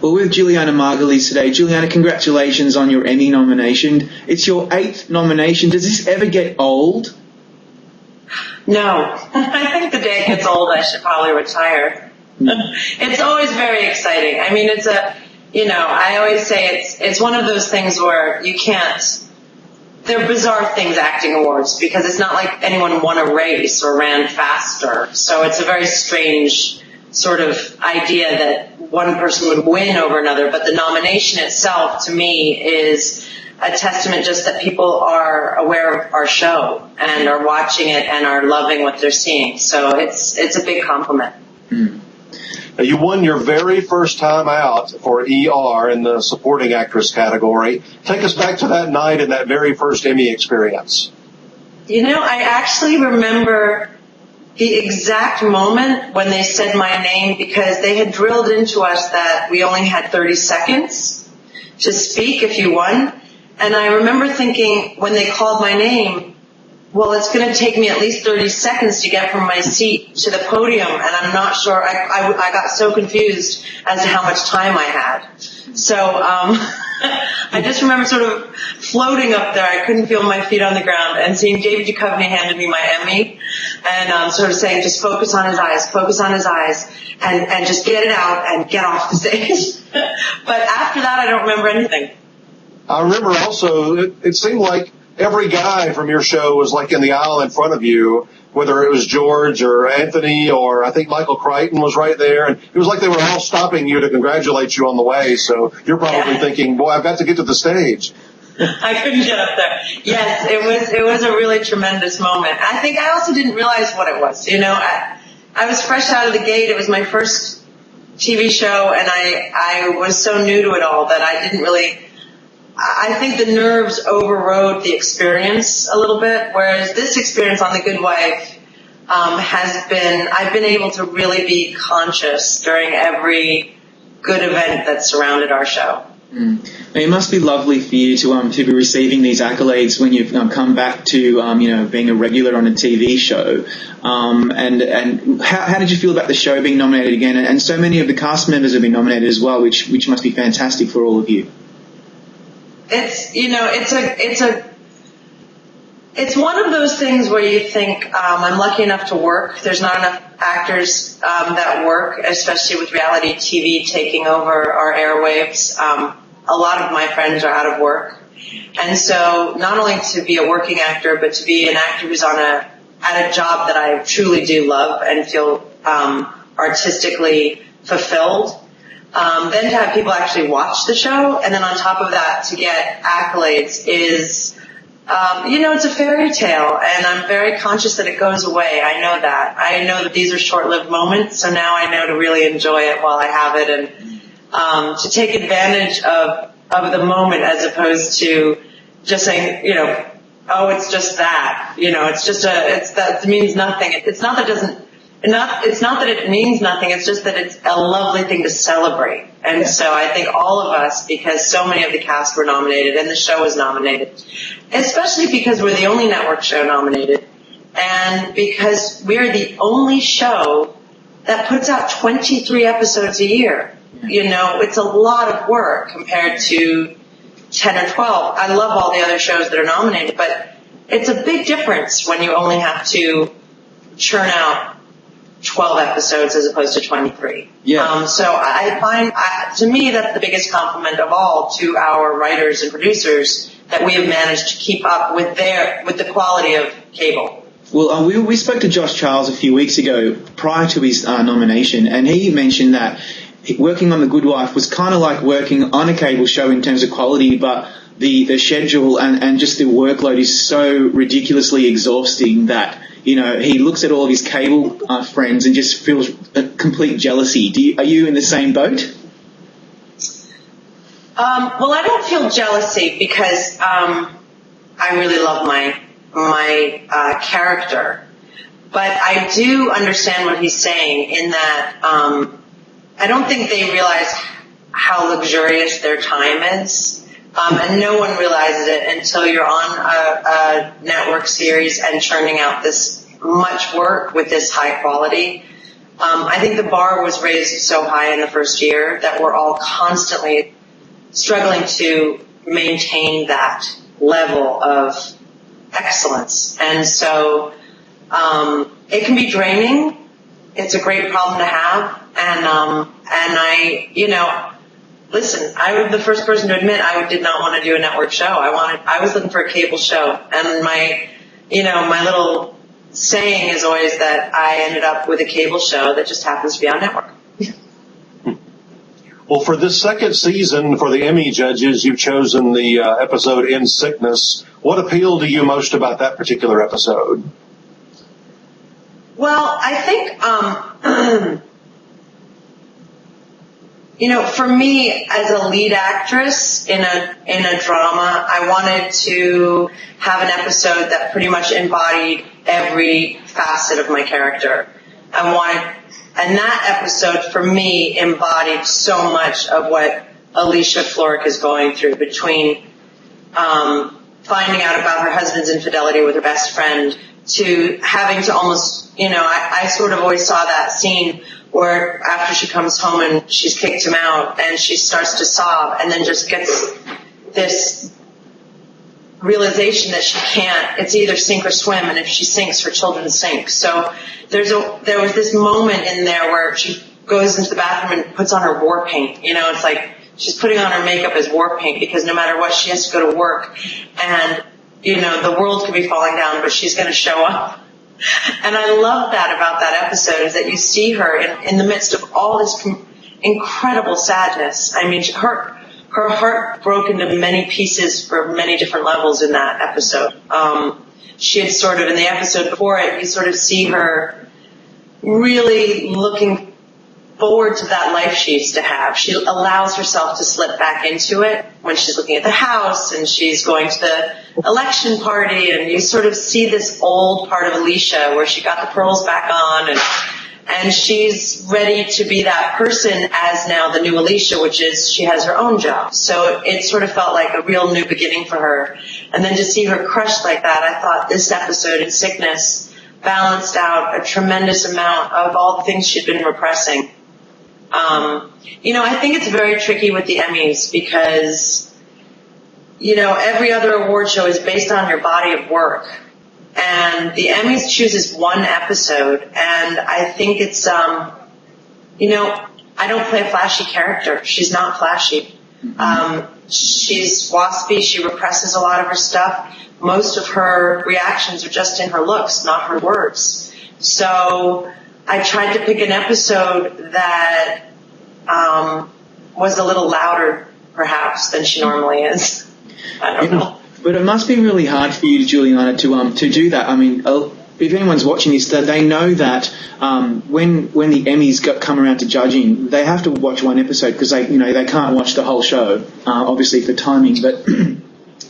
Well, with Julianna Margulies today. Julianna, congratulations on your Emmy nomination. It's your 8th nomination. Does this ever get old? No. I think the day it gets old, I should probably retire. It's always very exciting. I mean, I always say it's one of those things where you can't, they're bizarre things, acting awards, because it's not like anyone won a race or ran faster. So it's a very strange sort of idea that one person would win over another. But the nomination itself, to me, is a testament just that people are aware of our show and are watching it and are loving what they're seeing. So it's a big compliment. Mm. You won your very first time out for ER in the supporting actress category. Take us back to that night and that very first Emmy experience. I actually remember the exact moment when they said my name, because they had drilled into us that we only had 30 seconds to speak if you won. And I remember thinking, when they called my name, well, it's going to take me at least 30 seconds to get from my seat to the podium, and I'm not sure. I got so confused as to how much time I had. So I just remember sort of floating up there. I couldn't feel my feet on the ground, and seeing David Duchovny handed me my Emmy, and sort of saying, just focus on his eyes, and just get it out and get off the stage. But after that, I don't remember anything. I remember also, it seemed like every guy from your show was like in the aisle in front of you, whether it was George or Anthony or I think Michael Crichton was right there. And it was like they were all stopping you to congratulate you on the way. So you're probably thinking, boy, I've got to get to the stage. I couldn't get up there. Yes, it was a really tremendous moment. I think I also didn't realize what it was. I was fresh out of the gate. It was my first TV show, and I was so new to it all that I didn't really... I think the nerves overrode the experience a little bit, whereas this experience on The Good Wife I've been able to really be conscious during every good event that surrounded our show. Mm. It must be lovely for you to be receiving these accolades when you've come back to being a regular on a TV show. And how did you feel about the show being nominated again? And so many of the cast members have been nominated as well, which must be fantastic for all of you. It's one of those things where you think, I'm lucky enough to work. There's not enough actors that work, especially with reality TV taking over our airwaves. A lot of my friends are out of work. And so not only to be a working actor, but to be an actor who's at a job that I truly do love and feel artistically fulfilled. Then to have people actually watch the show, and then on top of that to get accolades is, it's a fairy tale, and I'm very conscious that it goes away. I know that. I know that these are short-lived moments, so now I know to really enjoy it while I have it, and to take advantage of the moment as opposed to just saying, oh, it's just that. It means nothing. It's not that it means nothing, it's just that it's a lovely thing to celebrate. And so I think all of us, because so many of the cast were nominated and the show was nominated, especially because we're the only network show nominated, and because we're the only show that puts out 23 episodes a year. It's a lot of work compared to 10 or 12. I love all the other shows that are nominated, but it's a big difference when you only have to churn out 12 episodes as opposed to 23. Yeah. So I find, to me, that's the biggest compliment of all to our writers and producers, that we have managed to keep up with the quality of cable. Well, we spoke to Josh Charles a few weeks ago prior to his nomination, and he mentioned that working on The Good Wife was kind of like working on a cable show in terms of quality, but the schedule and just the workload is so ridiculously exhausting that he looks at all of his cable friends and just feels a complete jealousy. Are you in the same boat? Well, I don't feel jealousy because I really love my character. But I do understand what he's saying in that I don't think they realize how luxurious their time is. And no one realizes it until you're on a network series and churning out this much work with this high quality. I think the bar was raised so high in the first year that we're all constantly struggling to maintain that level of excellence. And so it can be draining. It's a great problem to have. And I, listen, I was the first person to admit I did not want to do a network show. I was looking for a cable show. And my little saying is always that I ended up with a cable show that just happens to be on network. Well, for this second season, for the Emmy judges, you've chosen the episode In Sickness. What appealed to you most about that particular episode? Well, I think, for me as a lead actress in a drama, I wanted to have an episode that pretty much embodied every facet of my character. And that episode for me embodied so much of what Alicia Florrick is going through, between finding out about her husband's infidelity with her best friend to having to almost, I sort of always saw that scene where after she comes home and she's kicked him out and she starts to sob and then just gets this realization that she can't, it's either sink or swim, and if she sinks, her children sink. So there was this moment in there where she goes into the bathroom and puts on her war paint. It's like she's putting on her makeup as war paint because no matter what, she has to go to work. And, the world could be falling down, but she's going to show up. And I love that about that episode, is that you see her in the midst of all this incredible sadness. I mean, her heart broke into many pieces for many different levels in that episode. She had sort of, in the episode before it, you sort of see her really looking forward to that life she used to have. She allows herself to slip back into it when she's looking at the house and she's going to the election party, and you sort of see this old part of Alicia where she got the pearls back on and she's ready to be that person as now the new Alicia, which is she has her own job. So it sort of felt like a real new beginning for her. And then to see her crushed like that, I thought this episode In Sickness balanced out a tremendous amount of all the things she'd been repressing. I think it's very tricky with the Emmys because, every other award show is based on your body of work. And the Emmys chooses one episode, and I think it's, I don't play a flashy character. She's not flashy. She's waspy. She represses a lot of her stuff. Most of her reactions are just in her looks, not her words. So I tried to pick an episode that was a little louder, perhaps, than she normally is. I don't know. But it must be really hard for you, Julianna, to do that. I mean, if anyone's watching this, they know that when the Emmys come around to judging, they have to watch one episode because they can't watch the whole show, obviously for timing. But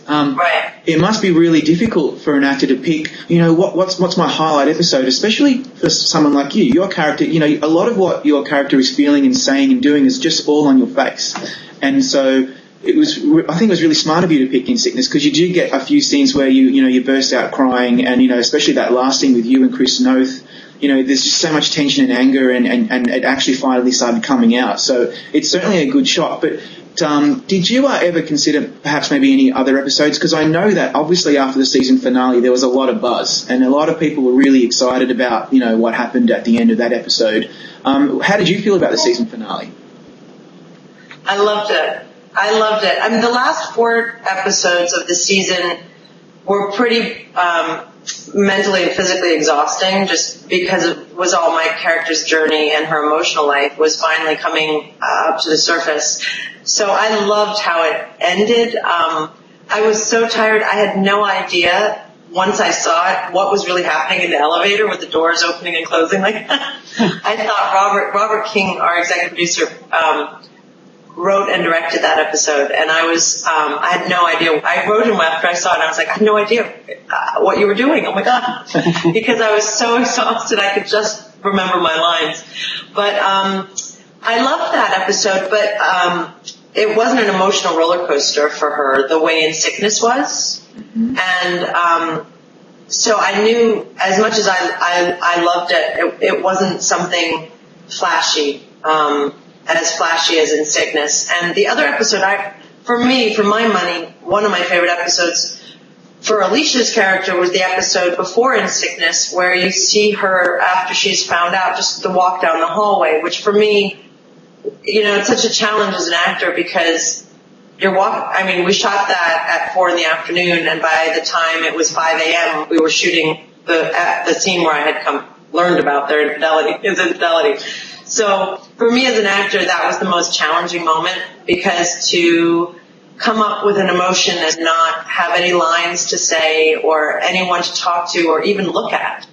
right. It must be really difficult for an actor to pick, what's my highlight episode, especially for someone like you. Your character, a lot of what your character is feeling and saying and doing is just all on your face. And so I think it was really smart of you to pick In Sickness because you do get a few scenes where you burst out crying, and, especially that last scene with you and Chris Noth, there's just so much tension and anger, and it actually finally started coming out. So it's certainly a good shot. But did you ever consider perhaps maybe any other episodes? Because I know that obviously after the season finale there was a lot of buzz and a lot of people were really excited about, what happened at the end of that episode. How did you feel about the season finale? I loved it. I mean, the last 4 episodes of the season were pretty mentally and physically exhausting just because it was all my character's journey, and her emotional life was finally coming up to the surface. So I loved how it ended. I was so tired. I had no idea once I saw it what was really happening in the elevator with the doors opening and closing like that. I thought Robert King, our executive producer, wrote and directed that episode, and I had no idea. I wrote him after I saw it, and I was like, I had no idea what you were doing. Oh my God. Because I was so exhausted, I could just remember my lines. But I loved that episode, but it wasn't an emotional roller coaster for her the way In Sickness was. Mm-hmm. And so I knew, as much as I loved it, it wasn't something flashy as in Sickness. And the other episode, for my money, one of my favorite episodes for Alicia's character was the episode before In Sickness, where you see her after she's found out, just the walk down the hallway, which for me, it's such a challenge as an actor because we shot that at 4 p.m, and by the time it was 5 a.m., we were shooting the scene where I had learned about their infidelity. So for me as an actor, that was the most challenging moment, because to come up with an emotion and not have any lines to say or anyone to talk to or even look at,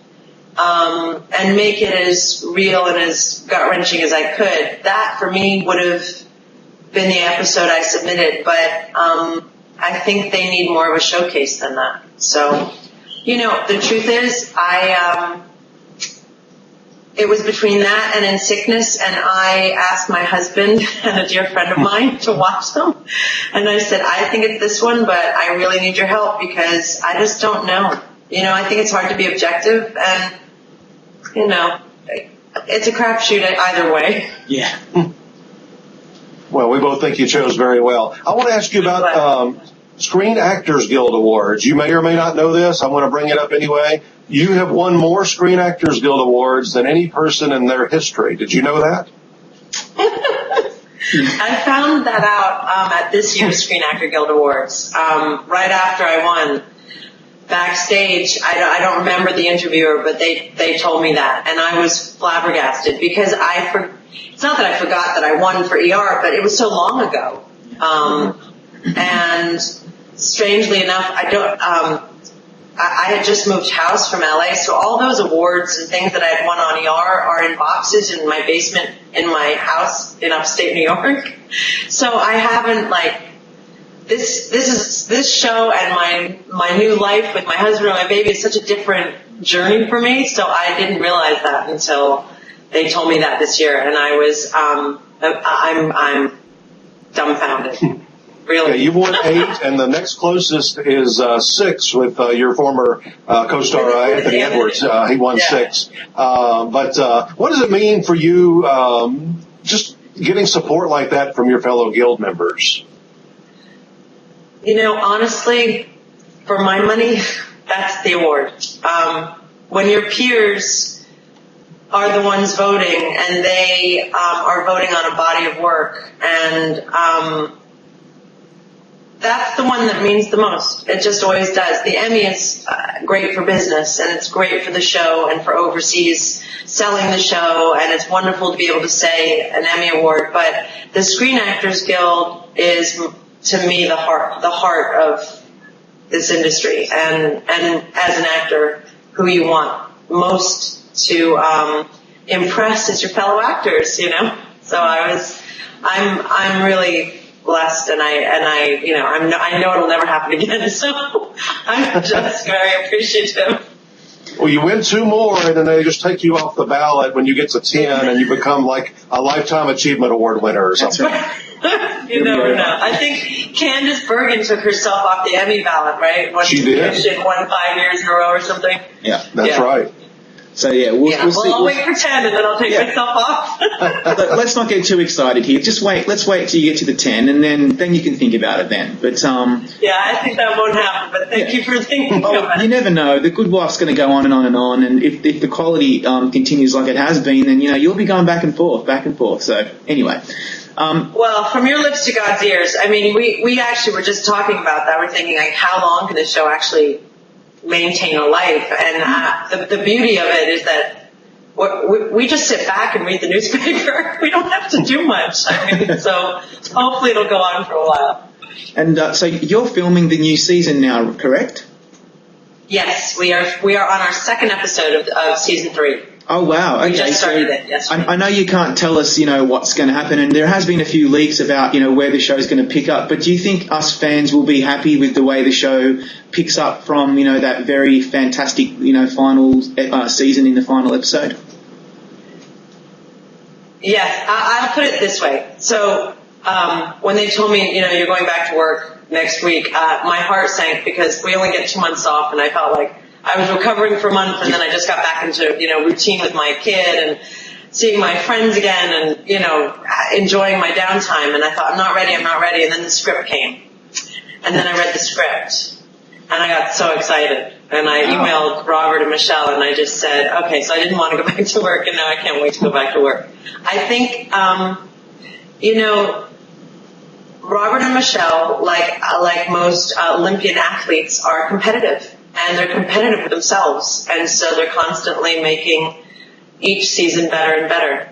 and make it as real and as gut-wrenching as I could, that for me would have been the episode I submitted. But I think they need more of a showcase than that. So, the truth is, it was between that and In Sickness, and I asked my husband and a dear friend of mine to watch them. And I said, I think it's this one, but I really need your help because I just don't know. I think it's hard to be objective, and, it's a crapshoot either way. Yeah. Well, we both think you chose very well. I want to ask you about Screen Actors Guild Awards. You may or may not know this. I'm going to bring it up anyway. You have won more Screen Actors Guild Awards than any person in their history. Did you know that? I found that out at this year's Screen Actor Guild Awards. Right after I won, backstage, I don't remember the interviewer, but they told me that, and I was flabbergasted because it's not that I forgot that I won for ER, but it was so long ago. And strangely enough, I had just moved house from LA, so all those awards and things that I had won on ER are in boxes in my basement in my house in upstate New York. So I haven't this show and my new life with my husband and my baby is such a different journey for me. So I didn't realize that until they told me that this year, and I was I'm dumbfounded. Really? Yeah, you've won 8, and the next closest is 6 with your former co-star Anthony Edwards. He won 6. But what does it mean for you just getting support like that from your fellow guild members? Honestly, for my money, that's the award. When your peers are the ones voting, and they are voting on a body of work, and that's the one that means the most. It just always does. The Emmy is great for business, and it's great for the show and for overseas selling the show, and it's wonderful to be able to say an Emmy award. But the Screen Actors Guild is, to me, the heart of this industry, and as an actor, who you want most to impress is your fellow actors, So I'm really blessed, and I know it'll never happen again. So I'm just very appreciative. Well, you win 2 more, and then they just take you off the ballot when you get to 10, and you become like a Lifetime Achievement Award winner or something. You never know. I think Candace Bergen took herself off the Emmy ballot, right? She did. She had won 5 years in a row or something. Yeah, that's right. So we'll see. I'll wait for 10 and then I'll take myself off. Let's not get too excited here. Just wait. Let's wait till you get to the 10, and then you can think about it then. But yeah, I think that won't happen. But thank you for thinking about it. You never know. The Good Wife's going to go on and on and on, and if the quality continues like it has been, then you'll be going back and forth. So anyway. Well, from your lips to God's ears. I mean, we actually were just talking about that. We're thinking how long can this show actually maintain a life, and the beauty of it is that we just sit back and read the newspaper. We don't have to do much. So hopefully it'll go on for a while. And so you're filming the new season now, correct? Yes, we are on our 2nd episode of season 3. Oh wow! Okay, we just started it yesterday. I know you can't tell us, what's going to happen, and there has been a few leaks about, where the show's going to pick up. But do you think us fans will be happy with the way the show picks up from, that very fantastic, final season in the final episode? Yes, I'll put it this way. So when they told me, you're going back to work next week, my heart sank because we only get 2 months off, and I felt like I was recovering for a month, and then I just got back into, routine with my kid. And seeing my friends again and, enjoying my downtime. And I thought, I'm not ready. And then the script came. And then I read the script. And I got so excited. And I emailed Robert and Michelle and I just said, okay, so I didn't want to go back to work and now I can't wait to go back to work. I think, Robert and Michelle, like most Olympian athletes, are competitive. And they're competitive with themselves. And so they're constantly making each season better and better.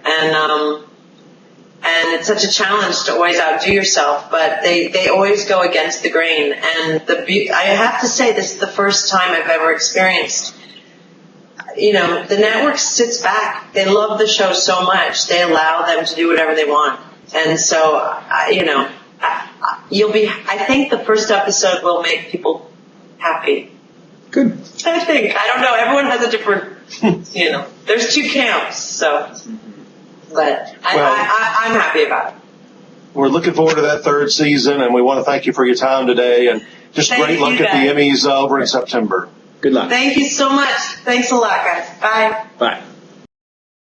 And it's such a challenge to always outdo yourself, but they always go against the grain. And I have to say, this is the first time I've ever experienced, the network sits back. They love the show so much. They allow them to do whatever they want. And so, I think the first episode will make people happy. Good. I think. I don't know. Everyone has a different, there's two camps, so. But I'm happy about it. We're looking forward to that third season, and we want to thank you for your time today, and just great luck at the Emmys over in September. Good luck. Thank you so much. Thanks a lot, guys. Bye. Bye.